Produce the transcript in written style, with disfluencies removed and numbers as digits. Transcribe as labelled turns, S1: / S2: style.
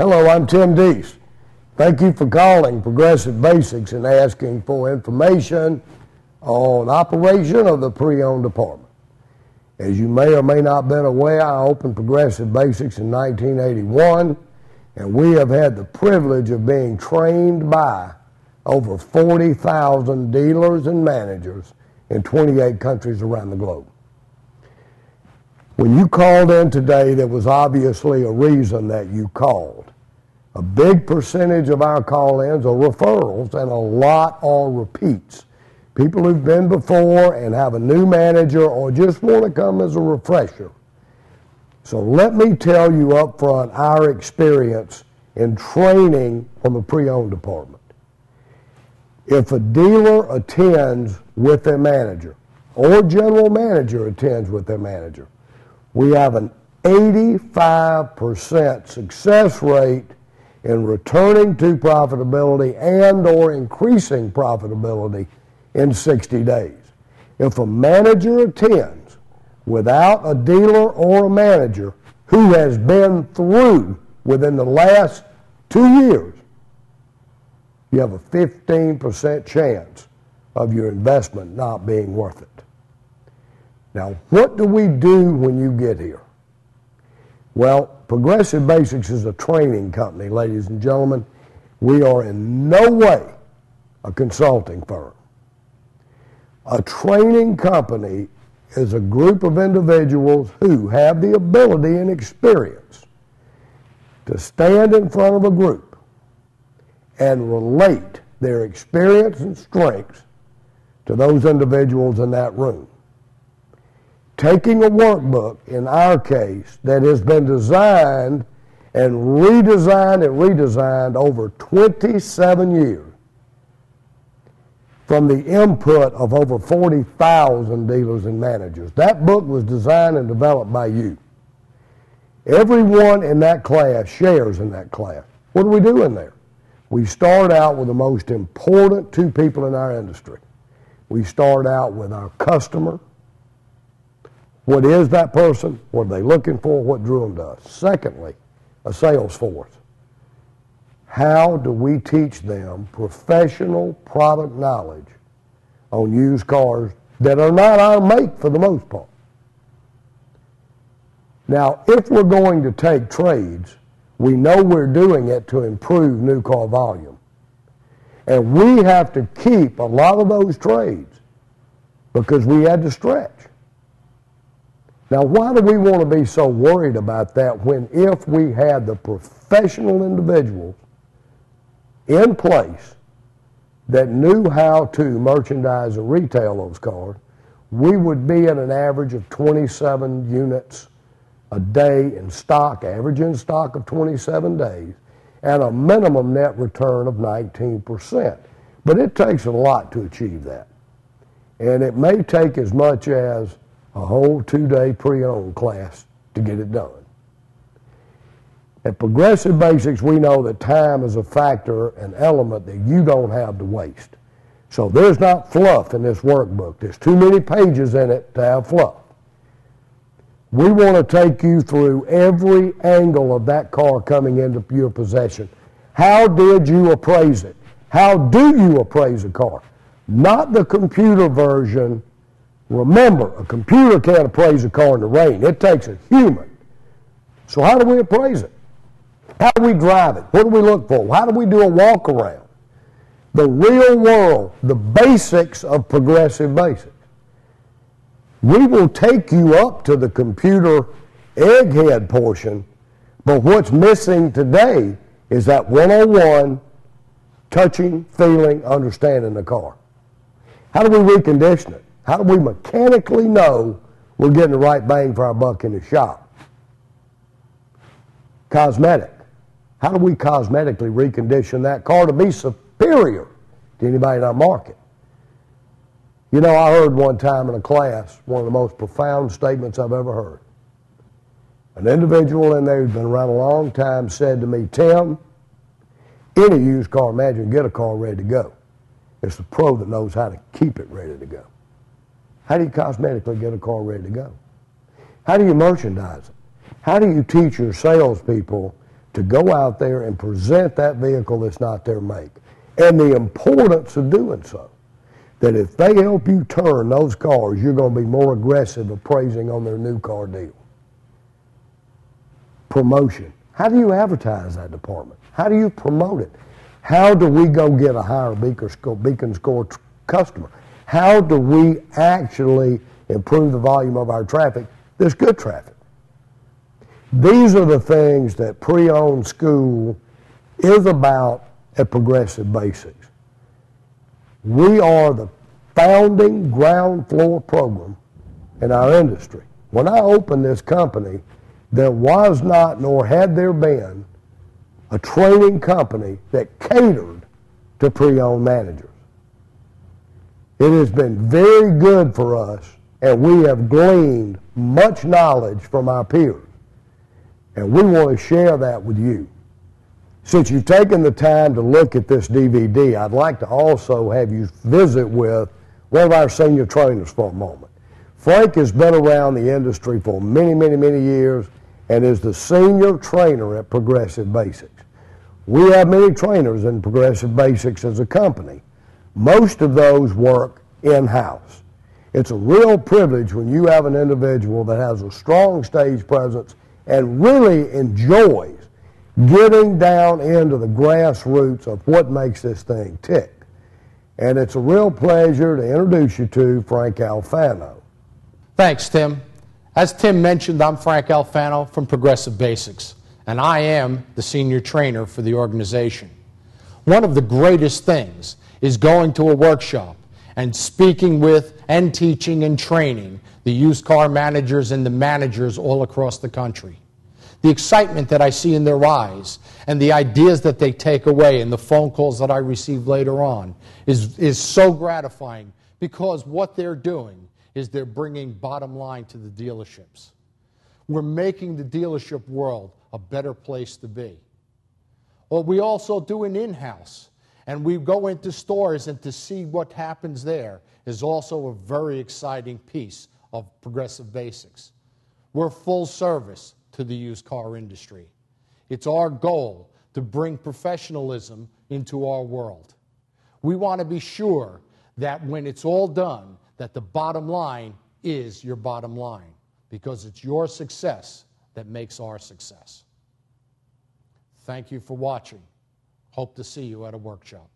S1: Hello, I'm Tim Deese. Thank you for calling Progressive Basics and asking for information on operation of the pre-owned department. As you may or may not have been aware, I opened Progressive Basics in 1981, and we have had the privilege of being trained by over 40,000 dealers and managers in 28 countries around the globe. When you called in today, there was obviously a reason that you called. A big percentage of our call-ins are referrals, and a lot are repeats. People who've been before and have a new manager or just want to come as a refresher. So let me tell you up front our experience in training on the pre-owned department. If a dealer attends with their manager or general manager attends with their manager, we have an 85% success rate in returning to profitability and or increasing profitability in 60 days. If a manager attends without a dealer or a manager who has been through within the last 2 years, you have a 15% chance of your investment not being worth it. Now, what do we do when you get here? Well, Progressive Basics is a training company, ladies and gentlemen. We are in no way a consulting firm. A training company is a group of individuals who have the ability and experience to stand in front of a group and relate their experience and strengths to those individuals in that room. Taking a workbook, in our case, that has been designed and redesigned over 27 years from the input of over 40,000 dealers and managers. That book was designed and developed by you. Everyone in that class shares in that class. What do we do in there? We start out with the most important two people in our industry. We start out with our customer. What is that person? What are they looking for? What drew them to us? Secondly, a sales force. How do we teach them professional product knowledge on used cars that are not our make for the most part? Now, if we're going to take trades, we know we're doing it to improve new car volume. And we have to keep a lot of those trades because we had to stretch. Now, why do we want to be so worried about that when if we had the professional individuals in place that knew how to merchandise and retail those cars, we would be at an average of 27 units a day in stock, average in stock of 27 days, and a minimum net return of 19%. But it takes a lot to achieve that. And it may take as much as a whole 2-day pre-owned class to get it done. At Progressive Basics, we know that time is a factor, an element that you don't have to waste. So there's not fluff in this workbook. There's too many pages in it to have fluff. We want to take you through every angle of that car coming into your possession. How did you appraise it? How do you appraise a car? Not the computer version. Remember, a computer can't appraise a car in the rain. It takes a human. So how do we appraise it? How do we drive it? What do we look for? How do we do a walk around? The real world, the basics of Progressive Basics. We will take you up to the computer egghead portion, but what's missing today is that 101 touching, feeling, understanding the car. How do we recondition it? How do we mechanically know we're getting the right bang for our buck in the shop? Cosmetic. How do we cosmetically recondition that car to be superior to anybody in our market? You know, I heard one time in a class one of the most profound statements I've ever heard. An individual in there who's been around a long time said to me, Tim, any used car manager can get a car ready to go. It's the pro that knows how to keep it ready to go. How do you cosmetically get a car ready to go? How do you merchandise it? How do you teach your salespeople to go out there and present that vehicle that's not their make. And the importance of doing so. That if they help you turn those cars, you're going to be more aggressive appraising on their new car deal. Promotion. How do you advertise that department? How do you promote it? How do we go get a higher beacon score customer? How do we actually improve the volume of our traffic that's good traffic? These are the things that pre-owned school is about at Progressive Basics. We are the founding ground floor program in our industry. When I opened this company, there was not, nor had there been, a training company that catered to pre-owned managers. It has been very good for us, and we have gleaned much knowledge from our peers. And we want to share that with you. Since you've taken the time to look at this DVD, I'd like to also have you visit with one of our senior trainers for a moment. Frank has been around the industry for many, many, many years and is the senior trainer at Progressive Basics. We have many trainers in Progressive Basics as a company. Most of those work in-house. It's a real privilege when you have an individual that has a strong stage presence and really enjoys getting down into the grassroots of what makes this thing tick. And it's a real pleasure to introduce you to Frank Alfano.
S2: Thanks, Tim. As Tim mentioned, I'm Frank Alfano from Progressive Basics, and I am the senior trainer for the organization. One of the greatest things is going to a workshop and speaking with and teaching and training the used car managers and the managers all across the country. The excitement that I see in their eyes and the ideas that they take away and the phone calls that I receive later on is so gratifying, because what they're doing is they're bringing bottom line to the dealerships. We're making the dealership world a better place to be. Well, we also do an in-house, and we go into stores, and to see what happens there is also a very exciting piece of Progressive Basics. We're full service to the used car industry. It's our goal to bring professionalism into our world. We want to be sure that when it's all done, that the bottom line is your bottom line, because it's your success that makes our success. Thank you for watching. Hope to see you at a workshop.